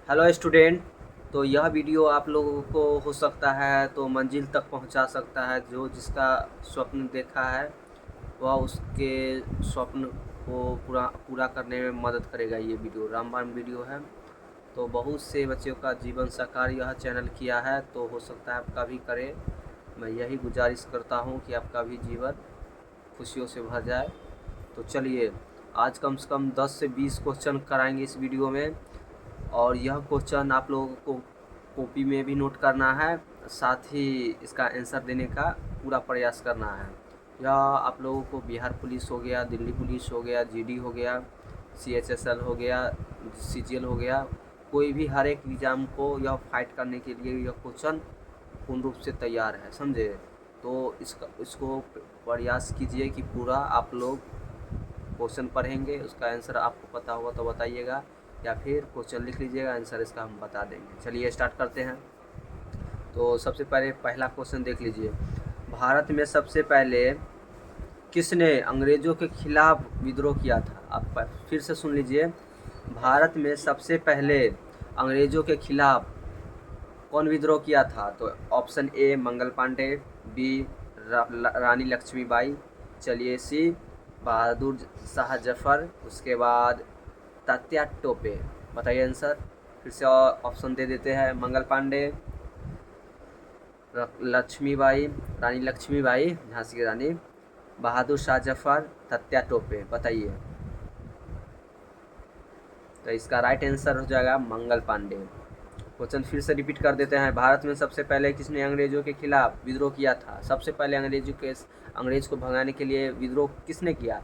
Hello student. तो यह video आप लोगों को हो सकता है तो मंजिल तक पहुंचा सकता है। जो जिसका स्वप्न देखा है वह उसके स्वप्न को पूरा पूरा करने में मदद करेगा। ये वीडियो रामबाण वीडियो है। तो बहुत से बच्चों का जीवन साकार यह चैनल किया है, तो हो सकता है आपका भी करे। मैं यही गुजारिश करता हूँ कि आपका भी जीवन खुशियों से भर जाए। तो चलिए, आज कम से कम 10 से 20 क्वेश्चन कराएंगे इस वीडियो में। और यह क्वेश्चन आप लोगों को कॉपी में भी नोट करना है, साथ ही इसका आंसर देने का पूरा प्रयास करना है। यह आप लोगों को बिहार पुलिस हो गया, दिल्ली पुलिस हो गया, जीडी हो गया, सीएचएसएल हो गया, सीजीएल हो गया, कोई भी हर एक एग्ज़ाम को यह फाइट करने के लिए यह क्वेश्चन पूर्ण रूप से तैयार है, समझे। तो इसको प्रयास कीजिए कि पूरा आप लोग क्वेश्चन पढ़ेंगे, उसका आंसर आपको पता होगा तो बताइएगा, या फिर क्वेश्चन लिख लीजिएगा, आंसर इसका हम बता देंगे। चलिए स्टार्ट करते हैं। तो सबसे पहले पहला क्वेश्चन देख लीजिए। भारत में सबसे पहले किसने अंग्रेजों के खिलाफ विद्रोह किया था? आप फिर से सुन लीजिए। भारत में सबसे पहले अंग्रेजों के खिलाफ कौन विद्रोह किया था? तो option A Mangal Pandey, B Rani Lakshmibai, चलिए सी बहादुर शाह जफर, उसके बाद तात्या टोपे। बताइए आंसर। फिर से ऑप्शन दे देते हैं। मंगल पांडे, लक्ष्मीबाई, रानी लक्ष्मीबाई झांसी की रानी, बहादुर शाह जफर, तात्या टोपे। बताइए। तो इसका राइट आंसर हो जाएगा मंगल पांडे। क्वेश्चन फिर से रिपीट कर देते हैं। भारत में सबसे पहले किसने अंग्रेजों के खिलाफ विद्रोह किया था? सबसे पहले अंग्रेज को भगाने के लिए विद्रोह किसने किया?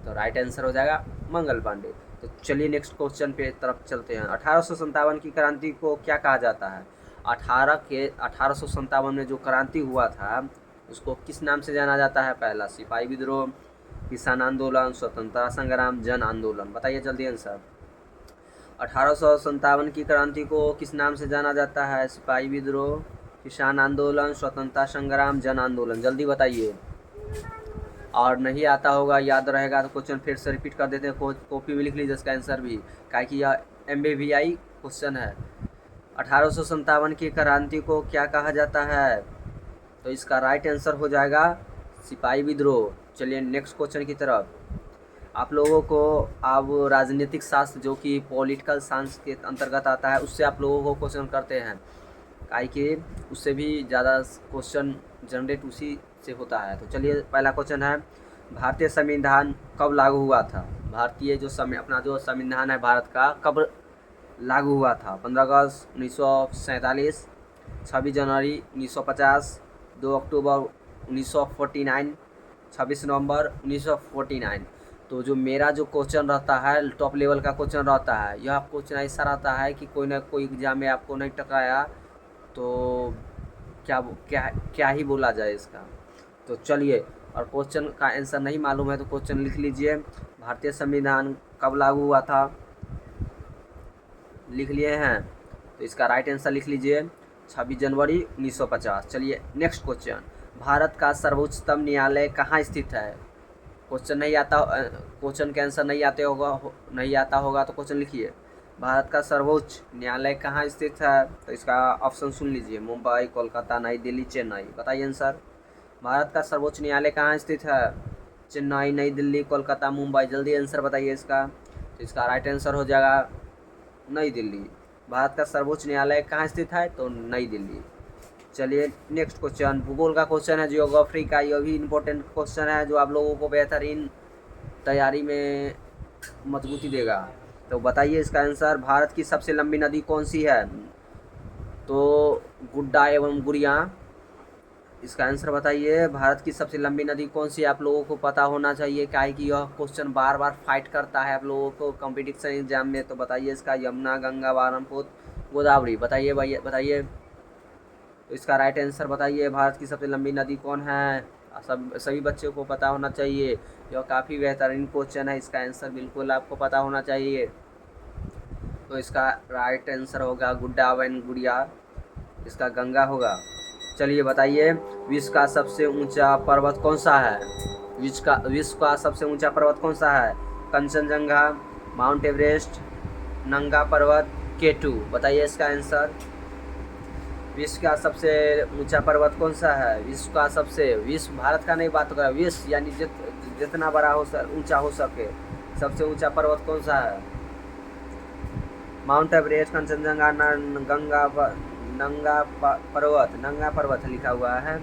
तो राइट आंसर हो जाएगा मंगल पांडे। तो चलिए नेक्स्ट क्वेश्चन पे तरफ चलते हैं। 1857 की क्रांति को क्या कहा जाता है? 1857 में जो क्रांति हुआ था उसको किस नाम से जाना जाता है? पहला सिपाही विद्रोह, किसान आंदोलन, स्वतंत्रता संग्राम, जन आंदोलन। बताइए जल्दी आंसर। 1857 की क्रांति को किस नाम से जाना जाता है? सिपाही विद्रोह, किसान आंदोलन, स्वतंत्रता संग्राम, जन आंदोलन। जल्दी बताइए। और नहीं आता होगा, याद रहेगा तो क्वेश्चन फिर से रिपीट कर देते हैं। कॉपी में लिख लीजिए इसका आंसर भी, क्या कि यह MBVI क्वेश्चन है। 1857 की क्रांति को क्या कहा जाता है? तो इसका राइट आंसर हो जाएगा सिपाही विद्रोह। चलिए नेक्स्ट क्वेश्चन की तरफ। आप लोगों को अब राजनीतिक शास्त्र जो कि पॉलिटिकल साइंस के अंतर्गत आता है उससे आप लोगों को क्वेश्चन करते हैं, काहे कि उससे भी ज़्यादा क्वेश्चन जनरेट उसी से होता है। तो चलिए पहला क्वेश्चन है, भारतीय संविधान कब लागू हुआ था? भारतीय जो अपना जो संविधान है भारत का, कब लागू हुआ था? 15 अगस्त 1947, 26 जनवरी 1950, 2 अक्टूबर 1949, 26 नवंबर 1949। तो जो मेरा जो क्वेश्चन रहता है टॉप लेवल का क्वेश्चन रहता है, यह क्वेश्चन ऐसा रहता है कि कोई ना कोई एग्जाम में आपको नहीं टकराया तो क्या क्या क्या ही बोला जाए इसका। तो चलिए, और क्वेश्चन का आंसर नहीं मालूम है तो क्वेश्चन लिख लीजिए। भारतीय संविधान कब लागू हुआ था? लिख लिए हैं? तो इसका राइट आंसर लिख लीजिए 26 जनवरी 1950। चलिए नेक्स्ट क्वेश्चन। भारत का सर्वोच्चतम न्यायालय कहाँ स्थित है? क्वेश्चन नहीं आता, क्वेश्चन के आंसर नहीं आता होगा तो क्वेश्चन लिखिए। भारत का सर्वोच्च न्यायालय कहाँ स्थित है? तो इसका ऑप्शन सुन लीजिए। मुंबई, कोलकाता, नई दिल्ली, चेन्नई। बताइए आंसर। भारत का सर्वोच्च न्यायालय कहाँ स्थित है? चेन्नई, नई दिल्ली, कोलकाता, मुंबई। जल्दी आंसर बताइए इसका। तो इसका राइट आंसर हो जाएगा नई दिल्ली। भारत का सर्वोच्च न्यायालय कहाँ स्थित है? तो नई दिल्ली। चलिए नेक्स्ट क्वेश्चन भूगोल का क्वेश्चन है, जियोग्राफी का। यह भी इम्पोर्टेंट क्वेश्चन है जो आप लोगों को बेहतरीन तैयारी में मजबूती देगा। तो बताइए इसका आंसर। भारत की सबसे लंबी नदी कौन सी है? तो गुड्डा एवं गुड़िया। इसका आंसर बताइए। भारत की सबसे लंबी नदी कौन सी है? आप लोगों को पता होना चाहिए, काहे कि यह क्वेश्चन बार बार फाइट करता है आप लोगों को कंपटीशन एग्जाम में। तो बताइए इसका। यमुना, गंगा, ब्रह्मपुत्र, गोदावरी। बताइए भैया बताइए। तो इसका राइट आंसर बताइए। भारत की सबसे लंबी नदी कौन है? सभी बच्चों को पता होना चाहिए। यह काफ़ी बेहतरीन क्वेश्चन है, इसका आंसर बिल्कुल आपको पता होना चाहिए। तो इसका राइट आंसर होगा गुड्डा एवं गुड़िया। इसका गंगा होगा। चलिए बताइए, विश्व का सबसे ऊंचा पर्वत कौन सा है? विश्व का सबसे ऊंचा पर्वत कौन सा है? कंचनजंगा, माउंट एवरेस्ट, नंगा पर्वत, K2। बताइए इसका आंसर। विश्व का सबसे ऊंचा पर्वत कौन सा है? विश्व भारत का नहीं बात कर रहा, विश्व यानी जितना बड़ा हो ऊंचा हो सके, सबसे ऊंचा पर्वत कौन सा है? माउंट एवरेस्ट, कंचनजंगा, नंगा पर्वत लिखा हुआ है।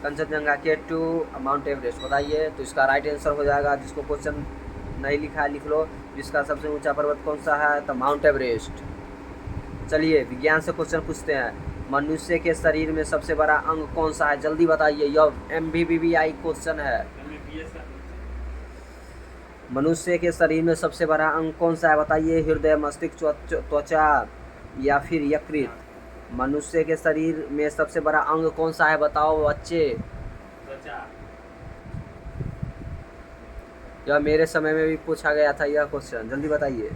Kanchenjunga, K2, mount Everest. बताइए। तो इसका राइट आंसर हो जाएगा, जिसको क्वेश्चन नहीं लिखा है लिख लो। विश्व का सबसे ऊंचा पर्वत कौन सा है? तो माउंट एवरेस्ट। चलिए विज्ञान से क्वेश्चन पूछते हैं। मनुष्य के शरीर में सबसे बड़ा अंग कौन सा है? जल्दी बताइए, यह MBBI क्वेश्चन है। मनुष्य के शरीर में सबसे बड़ा अंग कौन सा है? बताइए। हृदय, मस्तिष्क, त्वचा या फिर यकृत? मनुष्य के शरीर में सबसे बड़ा अंग कौन सा है? बताओ बच्चे। यह मेरे समय में भी पूछा गया था यह क्वेश्चन, जल्दी बताइए।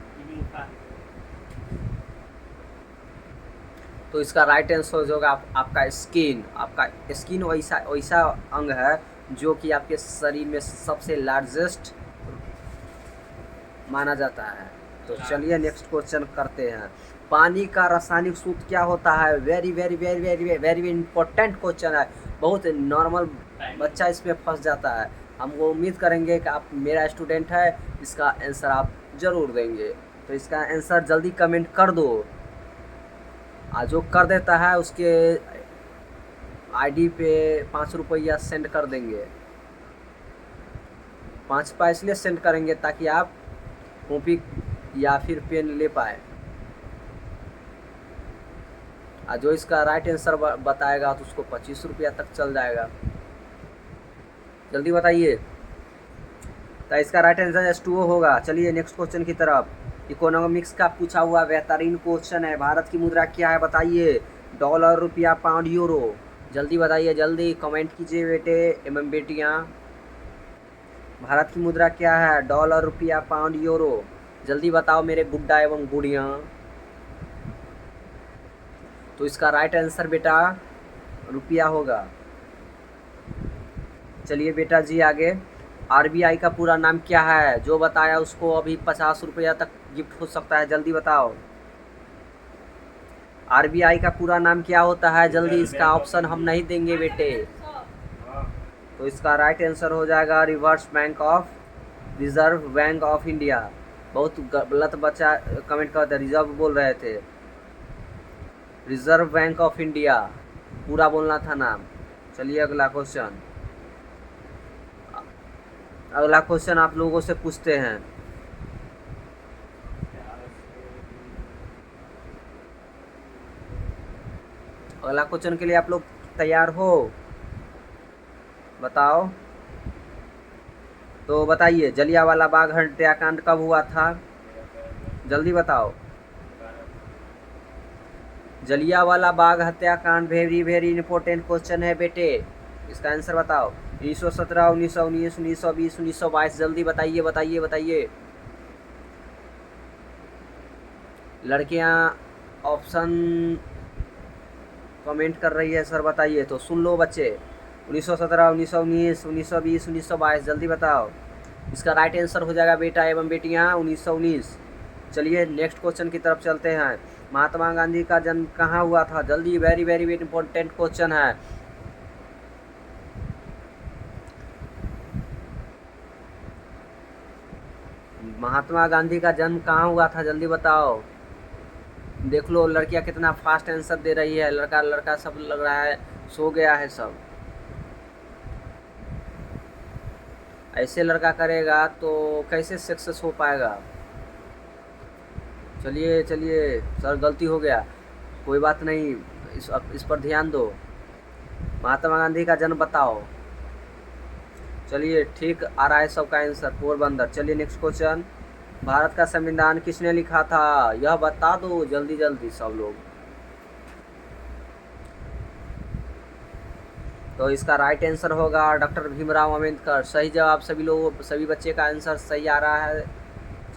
तो इसका राइट आंसर होगा आपका स्किन। आपका स्किन वैसा अंग है जो कि आपके शरीर में सबसे लार्जेस्ट माना जाता है। तो चलिए नेक्स्ट क्वेश्चन करते हैं। पानी का रासायनिक सूत्र क्या होता है? Very very very very very important question है। बहुत नॉर्मल बच्चा इसमें फंस जाता है। हम वो उम्मीद करेंगे कि आप मेरा स्टूडेंट है, इसका आंसर आप ज़रूर देंगे। तो इसका आंसर जल्दी कमेंट कर दो। जो कर देता है उसके आईडी पे 5 रुपया सेंड कर देंगे। 5 रुपये इसलिए सेंड करेंगे ताकि आप कॉपी या फिर पेन ले पाए। जो इसका राइट आंसर बताएगा तो उसको 25 रुपया तक चल जाएगा। जल्दी बताइए। तो इसका राइट आंसर H2O होगा। चलिए नेक्स्ट क्वेश्चन की तरफ। इकोनॉमिक्स का पूछा हुआ बेहतरीन क्वेश्चन है। भारत की मुद्रा क्या है? बताइए। डॉलर, रुपया, पाउंड, यूरो? जल्दी बताइए, जल्दी कमेंट कीजिए बेटे एवं बेटियाँ। भारत की मुद्रा क्या है? डॉलर, रुपया, पाउंड, यूरो? जल्दी बताओ मेरे गुड्डा एवं गुड़ियाँ। तो इसका राइट आंसर बेटा रुपया होगा। चलिए बेटा जी आगे। RBI का पूरा नाम क्या है? जो बताया उसको अभी 50 रुपया तक गिफ्ट हो सकता है। जल्दी बताओ। RBI का पूरा नाम क्या होता है? जल्दी, इसका ऑप्शन हम नहीं देंगे बेटे। तो इसका राइट आंसर हो जाएगा रिजर्व बैंक ऑफ इंडिया। बहुत गलत बच्चा कमेंट करते, रिजर्व बोल रहे थे। रिजर्व बैंक ऑफ इंडिया पूरा बोलना था नाम। चलिए अगला क्वेश्चन। अगला क्वेश्चन आप लोगों से पूछते हैं। अगला क्वेश्चन के लिए आप लोग तैयार हो? बताओ। तो बताइए, जलियांवाला बाग हत्याकांड कब हुआ था? जल्दी बताओ। जलियांवाला बाग हत्याकांड वेरी वेरी इंपॉर्टेंट क्वेश्चन है बेटे। इसका आंसर बताओ। 1917, 1919, 1920, 1922? जल्दी बताइए बताइए बताइए। लड़कियां ऑप्शन कमेंट कर रही है, सर बताइए। तो सुन लो बच्चे। 1917, 1919, 1920, 1922? जल्दी बताओ। इसका राइट आंसर हो जाएगा बेटा एवं बेटियां 1919। चलिए नेक्स्ट क्वेश्चन की तरफ चलते हैं। महात्मा गांधी का जन्म कहाँ हुआ था? जल्दी, very very very important question है। महात्मा गांधी का जन्म कहाँ हुआ था? जल्दी बताओ। देख लो लड़कियां कितना फास्ट आंसर दे रही है। लड़का सब लग रहा है सो गया है सब। ऐसे लड़का करेगा तो कैसे सक्सेस हो पाएगा? चलिए चलिए, सर गलती हो गया, कोई बात नहीं, इस पर ध्यान दो। महात्मा गांधी का जन्म बताओ। चलिए ठीक आ रहा है सबका आंसर, पोरबंदर। चलिए नेक्स्ट क्वेश्चन। भारत का संविधान किसने लिखा था? यह बता दो जल्दी जल्दी सब लोग। तो इसका राइट आंसर होगा डॉक्टर भीमराव अम्बेडकर। सही जवाब सभी बच्चे का आंसर सही आ रहा है।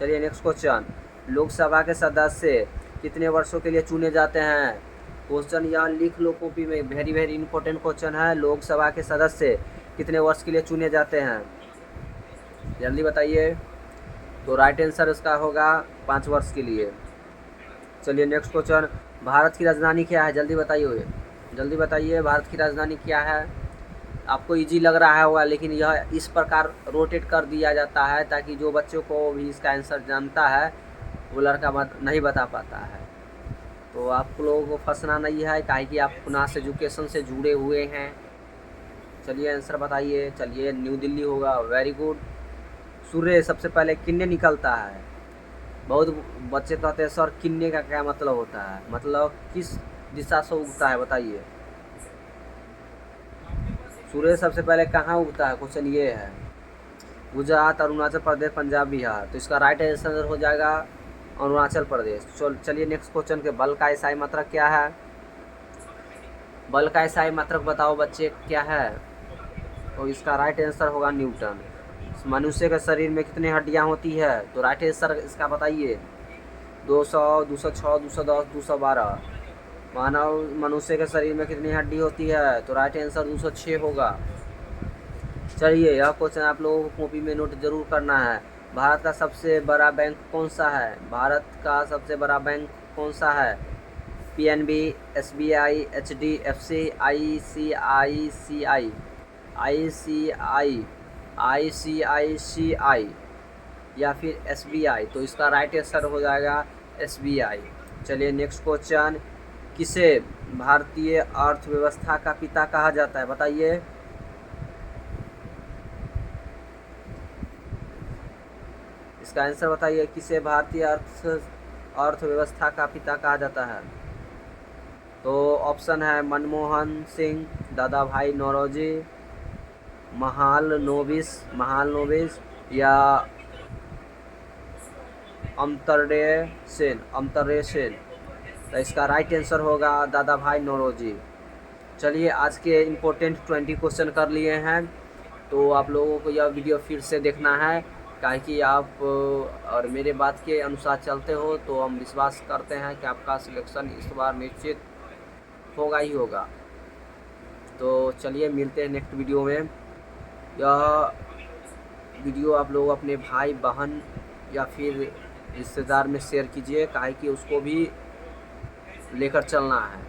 चलिए नेक्स्ट क्वेश्चन। लोकसभा के सदस्य कितने वर्षों के लिए चुने जाते हैं? क्वेश्चन यहाँ लिख लो कॉपी में, वेरी वेरी इंपॉर्टेंट क्वेश्चन है। लोकसभा के सदस्य कितने वर्ष के लिए चुने जाते हैं? जल्दी बताइए। तो राइट आंसर इसका होगा 5 वर्ष के लिए। चलिए नेक्स्ट क्वेश्चन, भारत की राजधानी क्या है? जल्दी बताइए, जल्दी बताइए, भारत की राजधानी क्या है? आपको इजी लग रहा होगा, लेकिन यह इस प्रकार रोटेट कर दिया जाता है ताकि जो बच्चों को भी इसका आंसर जानता है वो लड़का नहीं बता पाता है। तो आप लोगों को फंसना नहीं है, काहे कि आप पुनास एजुकेशन से जुड़े हुए हैं। चलिए आंसर बताइए। चलिए न्यू दिल्ली होगा, वेरी गुड। सूर्य सबसे पहले किन्ने निकलता है? बहुत बच्चे कहते हैं सर किन्ने का क्या मतलब होता है, मतलब किस दिशा से उगता है, बताइए। सूर्य सबसे पहले कहाँ उगता है, क्वेश्चन ये है। गुजरात, अरुणाचल प्रदेश, पंजाब, बिहार। तो इसका राइट आंसर हो जाएगा अरुणाचल प्रदेश। चलिए नेक्स्ट क्वेश्चन के बल का ईसाई मात्रक क्या है? बल का ईसाई मात्रक बताओ बच्चे क्या है? तो इसका राइट आंसर होगा न्यूटन। मनुष्य के शरीर में कितनी हड्डियां होती है? तो राइट आंसर इसका बताइए। 200, 206, 210, 212। मानव मनुष्य के शरीर में कितनी हड्डी होती है? तो राइट आंसर 206 होगा। चलिए यह क्वेश्चन आप लोगों को कॉपी में नोट जरूर करना है। भारत का सबसे बड़ा बैंक कौन सा है? भारत का सबसे बड़ा बैंक कौन सा है? PNB, SBI, HDFC, ICICI, ICICI या फिर एसबीआई। तो इसका राइट आंसर हो जाएगा एसबीआई। चलिए नेक्स्ट क्वेश्चन, किसे भारतीय अर्थव्यवस्था का पिता कहा जाता है? बताइए। इसका आंसर बताइए, किसे भारतीय अर्थव्यवस्था का पिता कहा जाता है? तो ऑप्शन है मनमोहन सिंह, दादा भाई नौरोजी, महालनोबिस या अमर्त्य सेन। तो इसका राइट आंसर होगा दादा भाई नौरोजी। चलिए आज के इम्पोर्टेंट 20 क्वेश्चन कर लिए हैं। तो आप लोगों को यह वीडियो फिर से देखना है, काहे कि आप और मेरे बात के अनुसार चलते हो तो हम विश्वास करते हैं कि आपका सिलेक्शन इस बार निश्चित होगा ही होगा। तो चलिए मिलते हैं नेक्स्ट वीडियो में। यह वीडियो आप लोग अपने भाई बहन या फिर रिश्तेदार में शेयर कीजिए, काहे कि उसको भी लेकर चलना है।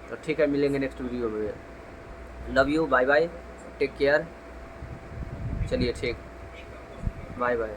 तो ठीक है, मिलेंगे नेक्स्ट वीडियो में। Love you, bye bye, take care. चलिए ठीक, बाय बाय।